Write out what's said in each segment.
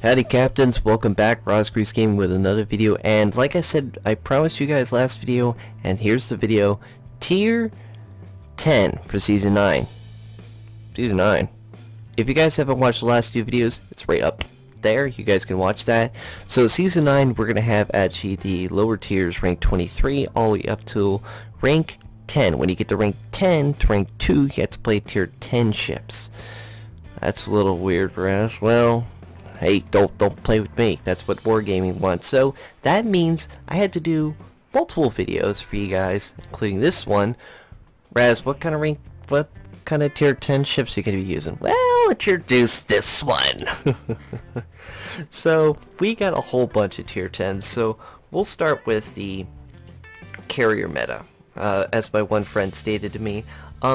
Howdy Captains, welcome back, Rosgrease Gaming with another video, and like I said, I promised you guys last video, and here's the video, Tier 10 for Season 9. Season 9. If you guys haven't watched the last two videos, it's right up there, you guys can watch that. So Season 9, we're going to have actually the lower tiers, rank 23, all the way up to rank 10. When you get to rank 10 to rank 2, you have to play Tier 10 ships. That's a little weird, Raz. Well, hey, don't play with me. That's what Wargaming wants. So that means I had to do multiple videos for you guys, including this one. Raz, what kind of tier 10 ships are you going to be using? Well, introduce this one. So we got a whole bunch of tier 10s. So we'll start with the carrier meta. As my one friend stated to me,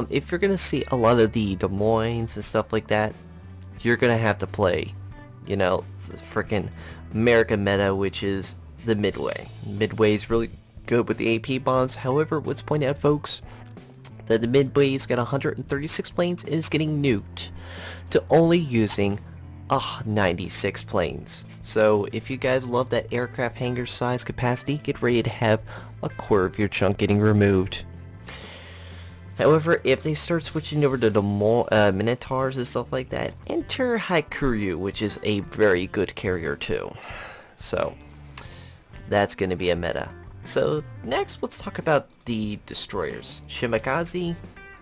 if you're going to see a lot of the Moines and stuff like that, you're going to have to play, you know, the frickin' American meta, which is the Midway. Midway is really good with the AP bombs. However, let's point out, folks, that the Midway's got 136 planes and is getting nuked to only using 96 planes. So if you guys love that aircraft hangar size capacity, get ready to have a quarter of your chunk getting removed. However, if they start switching over to the Minotaurs and stuff like that, enter Icarus, which is a very good carrier too. So that's going to be a meta. So next, let's talk about the destroyers. Shimakaze,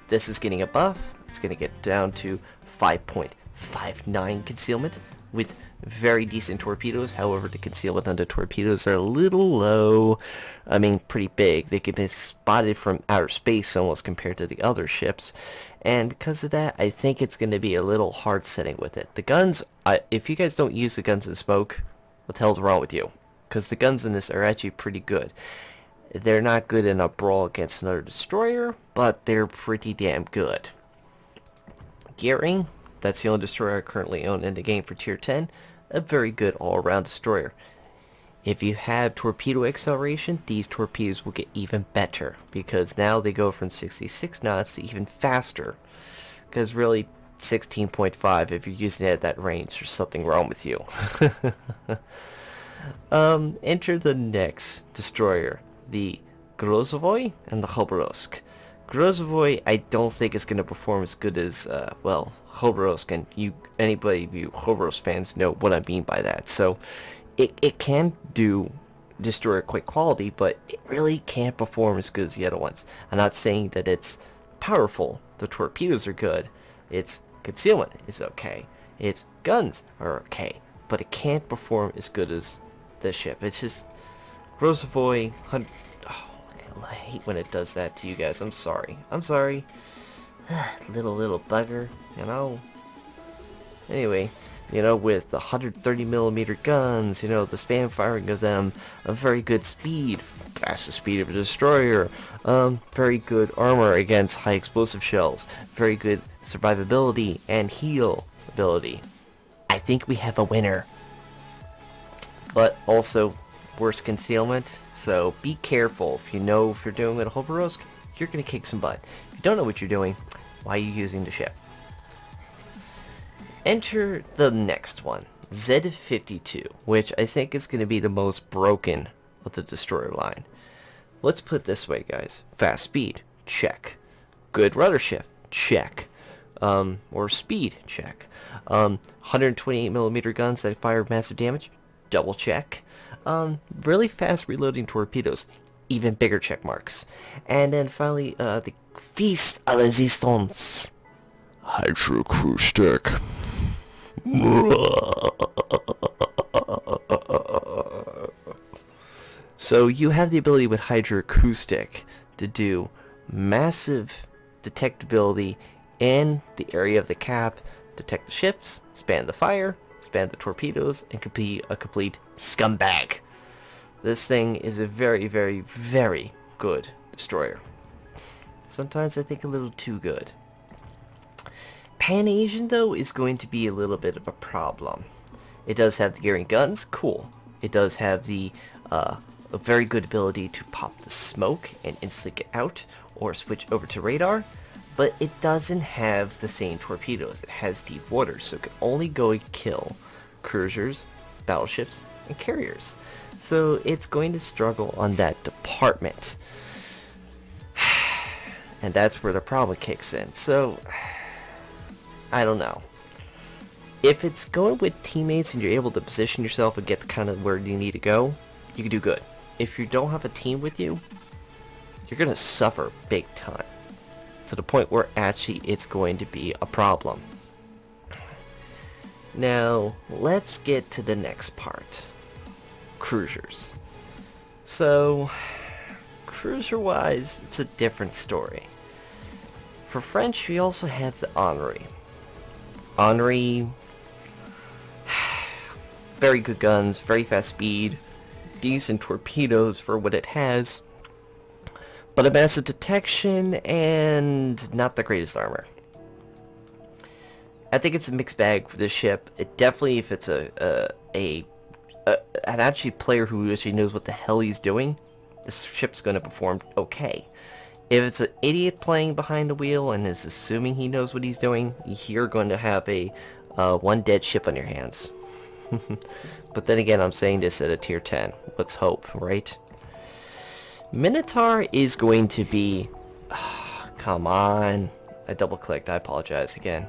this is getting a buff. It's going to get down to 5.59 concealment with very decent torpedoes. However, the concealment on the torpedoes are a little low. I mean, pretty big. They can be spotted from outer space almost compared to the other ships. And because of that, I think it's going to be a little hard setting with it. The guns, if you guys don't use the guns in smoke, what the hell's wrong with you? Because the guns in this are actually pretty good. They're not good in a brawl against another destroyer, but they're pretty damn good. Gearing, that's the only destroyer I currently own in the game for tier 10. A very good all-around destroyer. If you have torpedo acceleration, these torpedoes will get even better, because now they go from 66 knots to even faster. Because really, 16.5, if you're using it at that range, there's something wrong with you. Enter the next destroyer, the Savoy and the Khabarovsk. Savoy, I don't think it's going to perform as good as, well, Khabarovsk, and anybody of you Khabarovsk fans know what I mean by that. So, it can do destroyer quick quality, but it really can't perform as good as the other ones. I'm not saying that it's powerful. The torpedoes are good. Its concealment is okay. Its guns are okay. But it can't perform as good as this ship. It's just, Savoy, I hate when it does that to you guys. I'm sorry. I'm sorry. little bugger, you know. Anyway, you know, with the 130mm guns, you know, the spam firing of them, a very good speed, fastest speed of a destroyer, very good armor against high explosive shells, very good survivability and heal ability. I think we have a winner. But also, worse concealment, so be careful. If you know if you're doing it a Khabarovsk, you're going to kick some butt. If you don't know what you're doing, why are you using the ship? Enter the next one, Z52, which I think is going to be the most broken of the destroyer line. Let's put it this way, guys. Fast speed, check. Good rudder shift, check. Or speed, check. 128mm guns that fire massive damage, double check. Really fast reloading torpedoes, even bigger check marks. And then finally, the Feast à Resistance, Hydroacoustic. So you have the ability with Hydroacoustic to do massive detectability in the area of the cap, detect the ships, span the fire, span the torpedoes, and complete a complete scumbag. This thing is a very, very, very good destroyer. Sometimes I think a little too good. Panasian, though, is going to be a little bit of a problem. It does have the gearing guns, cool. It does have the a very good ability to pop the smoke and instantly get out or switch over to radar, but it doesn't have the same torpedoes. It has deep water, so it can only go and kill cruisers, battleships and carriers. So it's going to struggle on that department. And that's where the problem kicks in. So, I don't know. If it's going with teammates and you're able to position yourself and get kind of where you need to go, you can do good. If you don't have a team with you, you're going to suffer big time. To the point where actually it's going to be a problem. Now, let's get to the next part. Cruisers. So, cruiser-wise, it's a different story. For French, we also have the Henri. Henri, very good guns, very fast speed, decent torpedoes for what it has, but a massive detection and not the greatest armor. I think it's a mixed bag for this ship. It definitely, if it's an actually player who actually knows what the hell he's doing, this ship's going to perform okay. If it's an idiot playing behind the wheel and is assuming he knows what he's doing, you're going to have a one dead ship on your hands. But then again, I'm saying this at a tier 10. Let's hope, right? Minotaur is going to be... come on. I double clicked. I apologize again.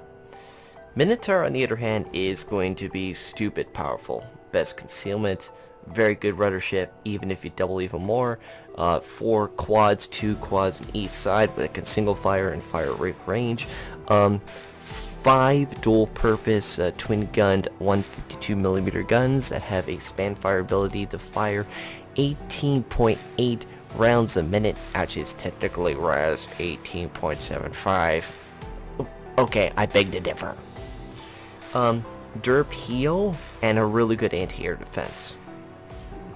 Minotaur, on the other hand, is going to be stupid powerful. Best concealment, very good rudder ship, even if you double even more. 4 quads, 2 quads on each side, but it can single fire and fire rate range. 5 dual purpose twin gunned 152mm guns that have a span fire ability to fire 18.8 rounds a minute. Actually, it's technically res 18.75. Okay, I beg to differ. Derp heal and a really good anti-air defense.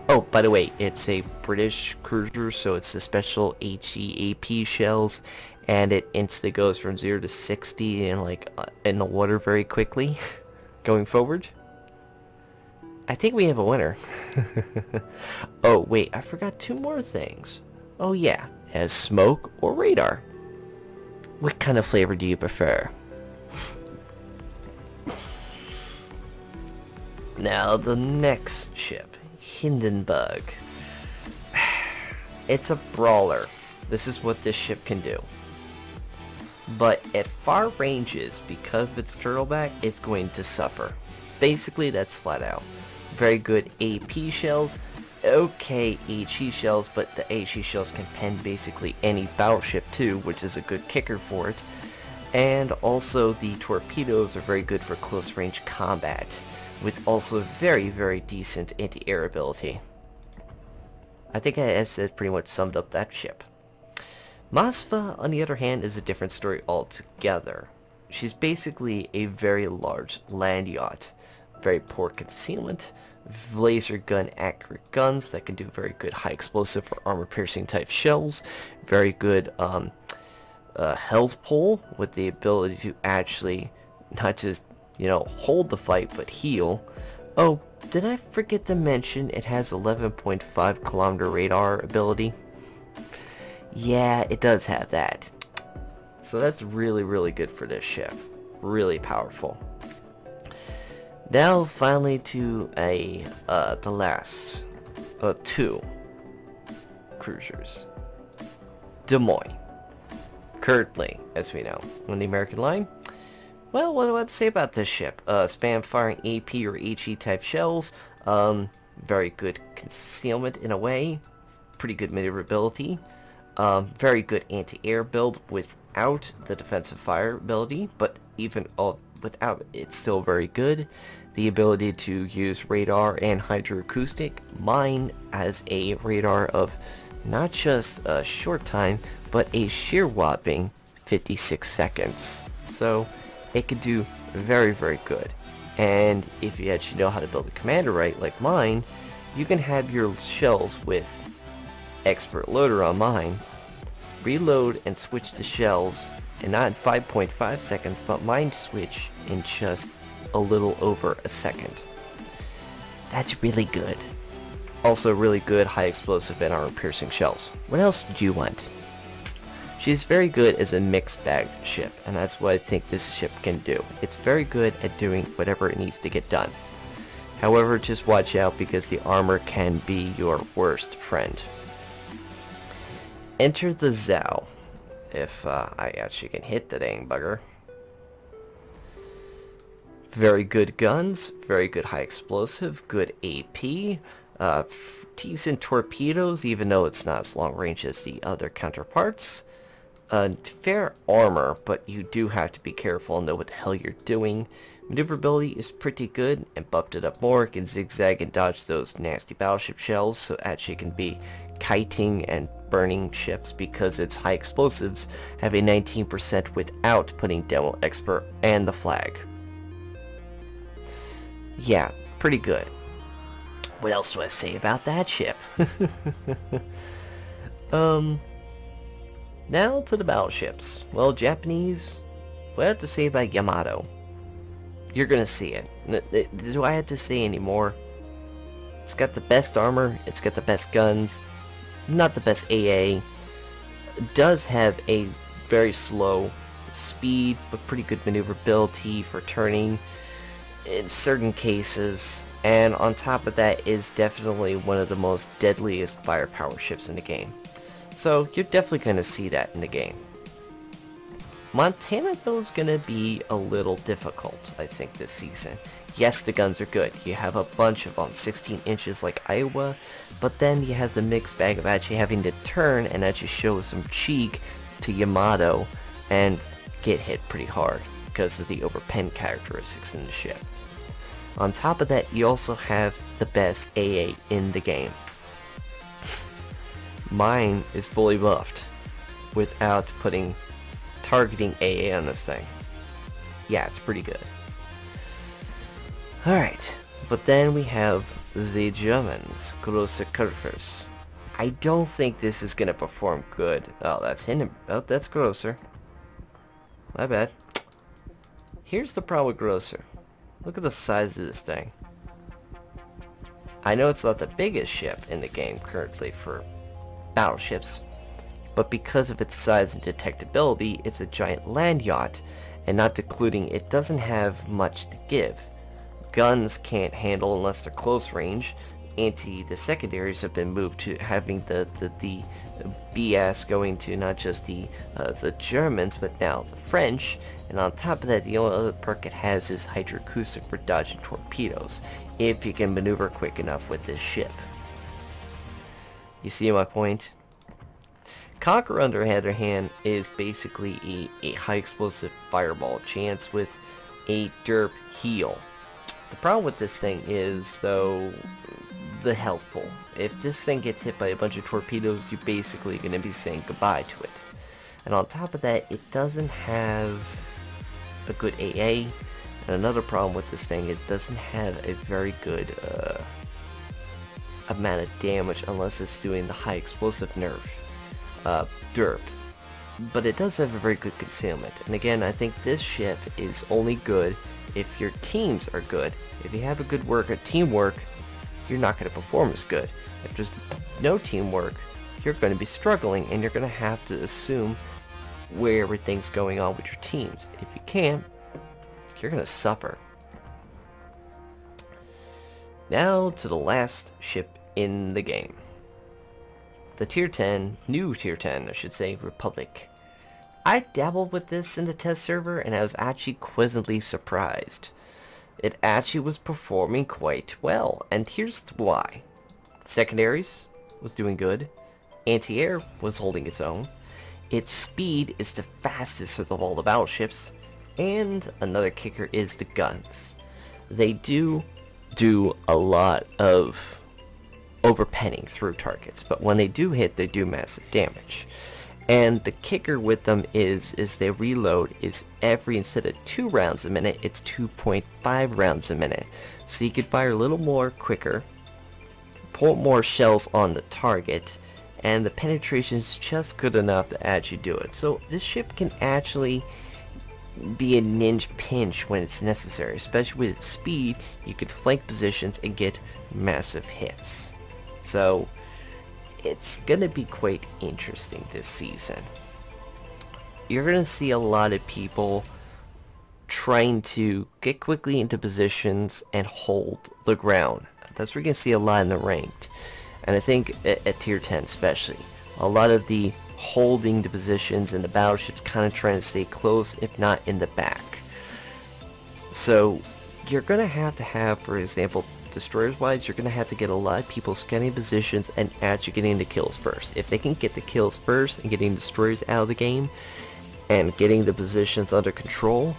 Oh, by the way, it's a British cruiser, so it's the special HEAP shells, and it instantly goes from 0 to 60 and in the water very quickly. Going forward, I think we have a winner. Oh wait, I forgot 2 more things. Oh yeah, it has smoke or radar. What kind of flavor do you prefer? Now the next ship, Hindenburg. It's a brawler. This is what this ship can do. But at far ranges, because of its turtleback, it's going to suffer. Basically, that's flat out. Very good AP shells, okay HE shells, but the HE shells can pen basically any battleship too, which is a good kicker for it. And also the torpedoes are very good for close range combat, with also very, very decent anti-air ability. I think I said pretty much summed up that ship. Massa, on the other hand, is a different story altogether. She's basically a very large land yacht. Very poor concealment, laser gun accurate guns that can do very good high explosive or armor piercing type shells. Very good health pull with the ability to actually not just, you know, hold the fight but heal. Oh, did I forget to mention it has 11.5 kilometer radar ability? Yeah, it does have that. So that's really, really good for this ship. Really powerful. Now, finally to the last 2 cruisers. Des Moines. Currently, as we know, on the American line. Well, what do I have to say about this ship? Spam firing AP or HE type shells. Very good concealment in a way. Pretty good maneuverability. Very good anti-air build without the defensive fire ability, but even without it, it's still very good. The ability to use radar and hydroacoustic. Mine has a radar of not just a short time, but a sheer whopping 56 seconds. So it could do very, very good. And if you actually know how to build a commander right, like mine, you can have your shells with expert loader on mine, reload and switch the shells, and not in 5.5 seconds, but mine switch in just a little over a second. That's really good. Also really good high explosive and armor piercing shells. What else did you want? She's very good as a mixed bag ship, and that's what I think this ship can do. It's very good at doing whatever it needs to get done. However, just watch out because the armor can be your worst friend. Enter the Zhao. If I actually can hit the dang bugger. Very good guns, very good high explosive, good AP, decent torpedoes even though it's not as long range as the other counterparts. Fair armor, but you do have to be careful and know what the hell you're doing. Maneuverability is pretty good and buffed it up more. It can zigzag and dodge those nasty battleship shells, so actually it can be kiting and burning ships because its high explosives have a 19% without putting Demo Expert and the flag. Yeah, pretty good. What else do I say about that ship? Now to the battleships. Well, Japanese, what I have to say about Yamato? You're gonna see it. Do I have to say any more? It's got the best armor, it's got the best guns, not the best AA. It does have a very slow speed, but pretty good maneuverability for turning in certain cases, and on top of that is definitely one of the most deadliest firepower ships in the game. So you're definitely going to see that in the game. Montana though is going to be a little difficult, I think, this season. Yes, the guns are good. You have a bunch of them, 16 inches like Iowa, but then you have the mixed bag of actually having to turn and actually show some cheek to Yamato and get hit pretty hard because of the overpen characteristics in the ship. On top of that, you also have the best AA in the game. Mine is fully buffed without putting targeting AA on this thing. Yeah, it's pretty good. Alright, but then we have the Germans, Grosse Kurfers. I don't think this is gonna perform good. Oh, that's Hindenburg. Oh, that's Grosser. My bad. Here's the problem with Grosser. Look at the size of this thing. I know it's not the biggest ship in the game currently for battleships, but because of its size and detectability, it's a giant land yacht, and not including it doesn't have much to give. Guns can't handle unless they're close range. The secondaries have been moved to having the BS going to not just the Germans, but now the French. And on top of that, the only other perk it has is hydroacoustic for dodging torpedoes, if you can maneuver quick enough with this ship. You see my point? Conqueror, on the other hand, is basically a high explosive fireball chance with a derp heal. The problem with this thing is, though, the health pool. If this thing gets hit by a bunch of torpedoes, you're basically going to be saying goodbye to it. And on top of that, it doesn't have a good AA. And another problem with this thing is it doesn't have a very good amount of damage unless it's doing the high explosive nerf derp. But it does have a very good concealment. And again, I think this ship is only good if your teams are good. If you have a good teamwork, you're not going to perform as good. If there's no teamwork, you're going to be struggling, and you're going to have to assume where everything's going on with your teams. If you can't, you're going to suffer. Now to the last ship in the game. The Tier 10, new Tier 10, I should say, Republic. I dabbled with this in the test server, and I was actually pleasantly surprised. It actually was performing quite well, and here's why. Secondaries was doing good. Anti-air was holding its own. Its speed is the fastest of all the battleships, and another kicker is the guns. They do a lot of overpenning through targets, but when they do hit, they do massive damage. And the kicker with them is they reload is instead of 2 rounds a minute, it's 2.5 rounds a minute. So you can fire a little more quicker, put more shells on the target, and the penetration is just good enough to actually do it. So this ship can actually be a ninja pinch when it's necessary, especially with its speed. You could flank positions and get massive hits. So it's gonna be quite interesting this season. You're gonna see a lot of people trying to get quickly into positions and hold the ground. That's where you're going to see a lot in the ranked. And I think at tier 10 especially, a lot of the holding the positions and the battleships kind of trying to stay close, if not in the back. So you're going to have, for example, destroyers wise, you're going to have to get a lot of people scanning positions and actually getting the kills first. If they can get the kills first and getting destroyers out of the game and getting the positions under control,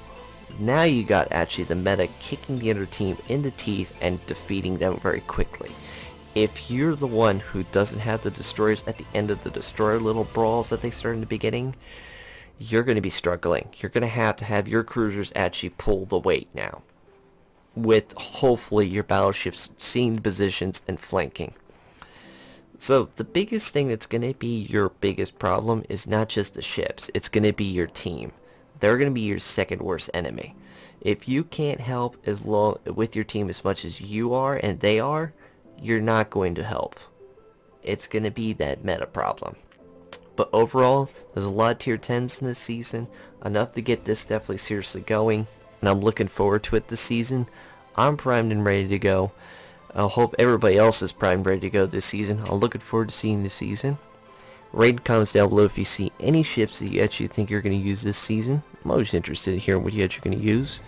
now you got actually the meta kicking the other team in the teeth and defeating them very quickly. If you're the one who doesn't have the destroyers at the end of the destroyer little brawls that they start in the beginning, you're going to be struggling. You're going to have your cruisers actually pull the weight now, with hopefully your battleships seeing positions and flanking. So the biggest thing that's going to be your biggest problem is not just the ships, it's going to be your team. They're going to be your second worst enemy. If you can't help with your team as much as you are and they are, you're not going to help. It's going to be that meta problem. But overall, there's a lot of tier 10s in this season, enough to get this definitely seriously going, and I'm looking forward to it this season. I'm primed and ready to go. I hope everybody else is primed and ready to go this season. I'm looking forward to seeing this season. Rate and comments down below if you see any ships that you actually think you're going to use this season. I'm always interested in hearing what you actually going to use.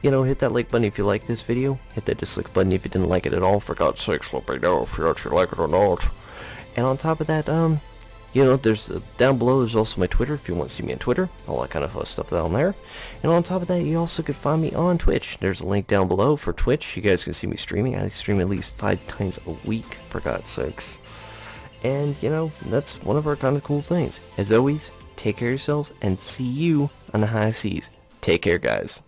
You know, hit that like button if you like this video. Hit that dislike button if you didn't like it at all. For God's sakes, let me know if you actually like it or not. And on top of that, you know, there's down below there's also my Twitter if you want to see me on Twitter, all that kind of stuff down there. And on top of that, you also could find me on Twitch. There's a link down below for Twitch. You guys can see me streaming. I stream at least 5 times a week, for God's sakes. And you know, that's one of our kind of cool things. As always, take care of yourselves and see you on the high seas. Take care, guys.